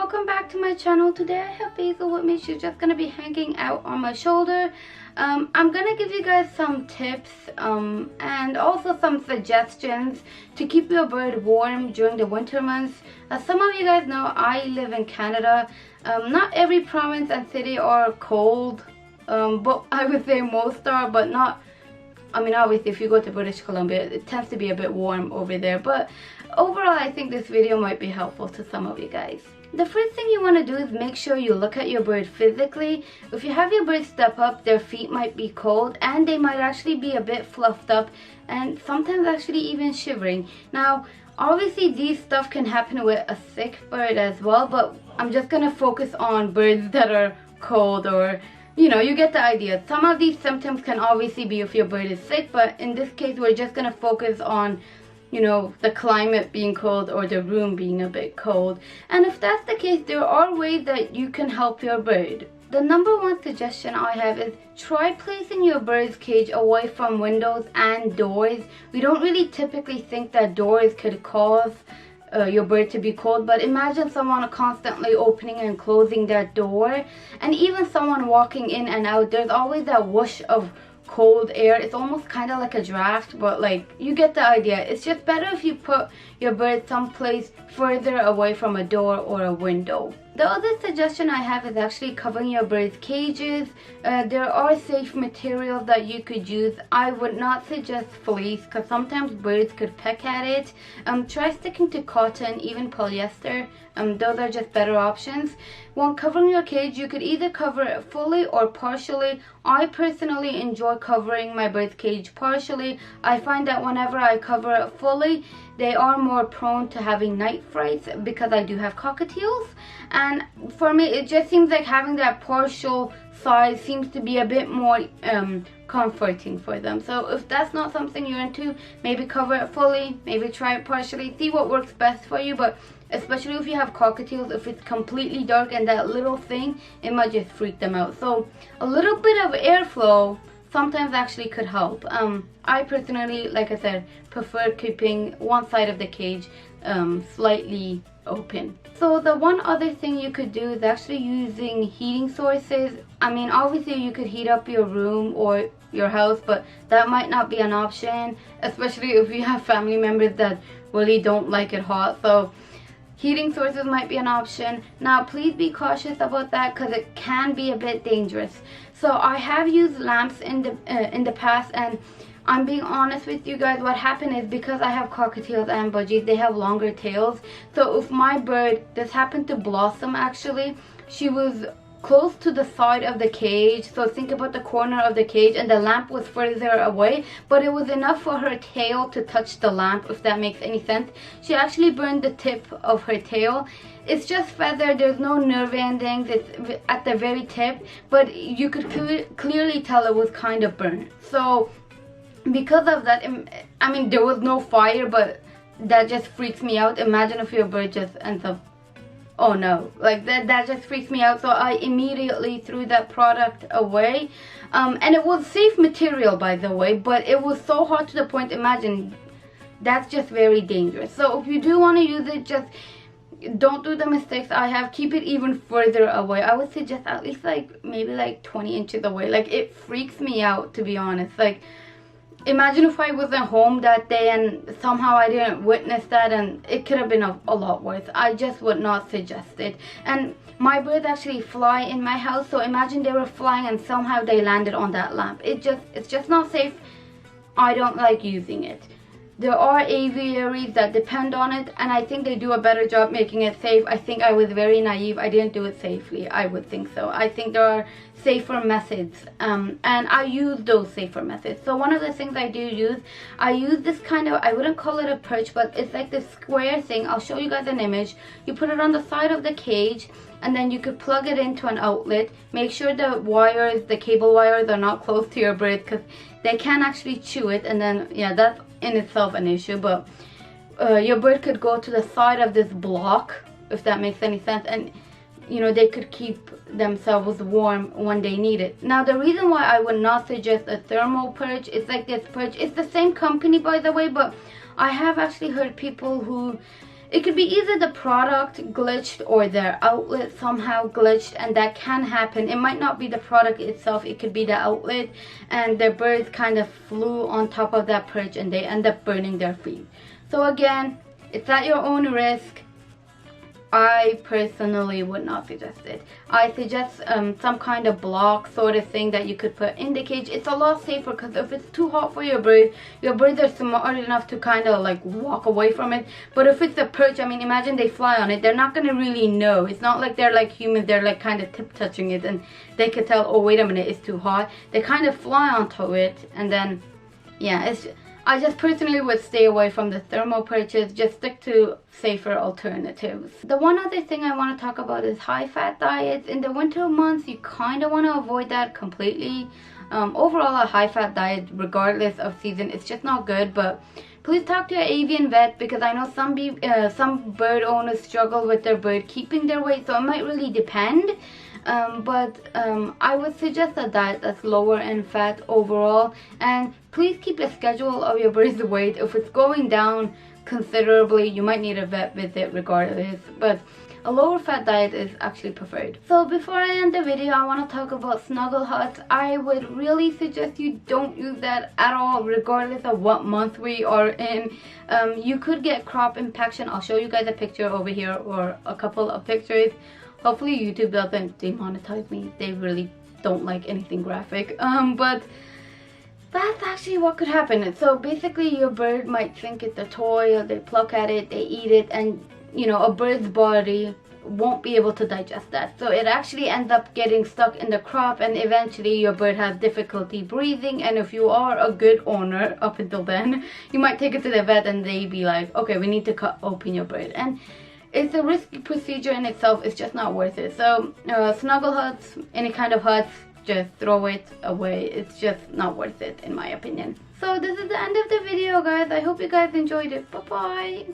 welcome back to my channel. Today I have Basil with me. She's just gonna be hanging out on my shoulder. I'm gonna give you guys some tips and also some suggestions to keep your bird warm during the winter months. As some of you guys know, I live in Canada. Not every province and city are cold, but I would say most are, but not. I mean, obviously if you go to British Columbia, it tends to be a bit warm over there, but overall I think this video might be helpful to some of you guys. The first thing you want to do is make sure you look at your bird physically. If you have your bird step up, their feet might be cold and they might actually be a bit fluffed up and sometimes actually even shivering. Now obviously these stuff can happen with a sick bird as well, but I'm just going to focus on birds that are cold, or you know, you get the idea. Some of these symptoms can obviously be if your bird is sick, but in this case we're just going to focus on, you know, the climate being cold or the room being a bit cold. And if that's the case, there are ways that you can help your bird. The number one suggestion I have is try placing your bird's cage away from windows and doors. We don't really typically think that doors could cause your bird to be cold, but imagine someone constantly opening and closing that door, and even someone walking in and out, there's always that whoosh of cold air. It's almost kind of like a draft, but like, you get the idea. It's just better if you put your bird someplace further away from a door or a window. The other suggestion I have is actually covering your bird's cages. There are safe materials that you could use. I would not suggest fleece because sometimes birds could peck at it. Try sticking to cotton, even polyester. Those are just better options. When covering your cage, you could either cover it fully or partially. I personally enjoy covering my bird's cage partially. I find that whenever I cover it fully, they are more prone to having night frights because I do have cockatiels. And for me, it just seems like having that partial size seems to be a bit more comforting for them. So if that's not something you're into, maybe cover it fully, maybe try it partially, see what works best for you. But especially if you have cockatiels, if it's completely dark and that little thing, it might just freak them out. So a little bit of airflow sometimes actually could help. I personally, like I said, prefer keeping one side of the cage slightly open. So the one other thing you could do is actually using heating sources. I mean, obviously you could heat up your room or your house, but that might not be an option, especially if you have family members that really don't like it hot. So heating sources might be an option. Now please be cautious about that because it can be a bit dangerous. So I have used lamps in the past, and I'm being honest with you guys, what happened is because I have cockatiels and budgies, they have longer tails. So if my bird, this happened to Blossom actually, she was close to the side of the cage, so think about the corner of the cage, and the lamp was further away, but it was enough for her tail to touch the lamp, if that makes any sense. She actually burned the tip of her tail. It's just feather, there's no nerve endings, it's at the very tip, but you could clearly tell it was kind of burnt. So because of that, I mean, there was no fire, but that just freaks me out. Imagine if your bird just ends up, oh no, like that just freaks me out. So I immediately threw that product away. And it was safe material, by the way, but it was so hot to the point, imagine, that's just very dangerous. So if you do want to use it, just don't do the mistakes I have. Keep it even further away. I would suggest at least like maybe like 20 inches away. Like, it freaks me out, to be honest. Like, imagine if I wasn't home that day and somehow I didn't witness that, and it could have been a lot worse. I just would not suggest it. And my birds actually fly in my house, so imagine they were flying and somehow they landed on that lamp. It's just not safe. I don't like using it. There are aviaries that depend on it, and I think they do a better job making it safe. I think I was very naive. I didn't do it safely. I would think so. I think there are safer methods, and I use those safer methods. So one of the things I do use, I use this kind of, I wouldn't call it a perch, but it's like this square thing. I'll show you guys an image. You put it on the side of the cage, and then you could plug it into an outlet. Make sure the wires, the cable wires, are not close to your bird because they can actually chew it, and then yeah, that's in itself an issue. But your bird could go to the side of this block, if that makes any sense, and you know, they could keep themselves warm when they need it. Now the reason why I would not suggest a thermal perch is like this perch. It's the same company, by the way, but I have actually heard people who it could be either the product glitched or their outlet somehow glitched, and that can happen. It might not be the product itself, it could be the outlet, and their birds kind of flew on top of that perch and they end up burning their feet. So again, it's at your own risk. I personally would not suggest it. I suggest some kind of block sort of thing that you could put in the cage. It's a lot safer, because if it's too hot for your birds are smart enough to kind of like walk away from it. But if it's a perch, I mean, imagine they fly on it, they're not going to really know. It's not like they're like humans, they're like kind of tip touching it and they could tell, oh wait a minute, it's too hot. They kind of fly onto it, and then yeah, I just personally would stay away from the thermal perches. Just stick to safer alternatives. The one other thing I want to talk about is high fat diets. In the winter months, you kind of want to avoid that completely. Overall, a high fat diet, regardless of season, it's just not good. But please talk to your avian vet, because I know some bird owners struggle with their bird keeping their weight, so it might really depend. I would suggest a diet that's lower in fat overall, and please keep a schedule of your bird's weight. If it's going down considerably, you might need a vet visit regardless, but a lower fat diet is actually preferred. So before I end the video, I want to talk about snuggle huts. I would really suggest you don't use that at all, regardless of what month we are in. You could get crop impaction. I'll show you guys a picture over here, or a couple of pictures. Hopefully YouTube doesn't demonetize me. They really don't like anything graphic. But that's actually what could happen. So basically your bird might think it's a toy, or they pluck at it, they eat it, and you know, a bird's body won't be able to digest that. So it actually ends up getting stuck in the crop, and eventually your bird has difficulty breathing. And if you are a good owner up until then, you might take it to the vet and they be like, okay, we need to cut open your bird. And it's a risky procedure in itself. It's just not worth it. So snuggle huts, any kind of huts, just throw it away. It's just not worth it in my opinion. So this is the end of the video, guys. I hope you guys enjoyed it. Bye bye.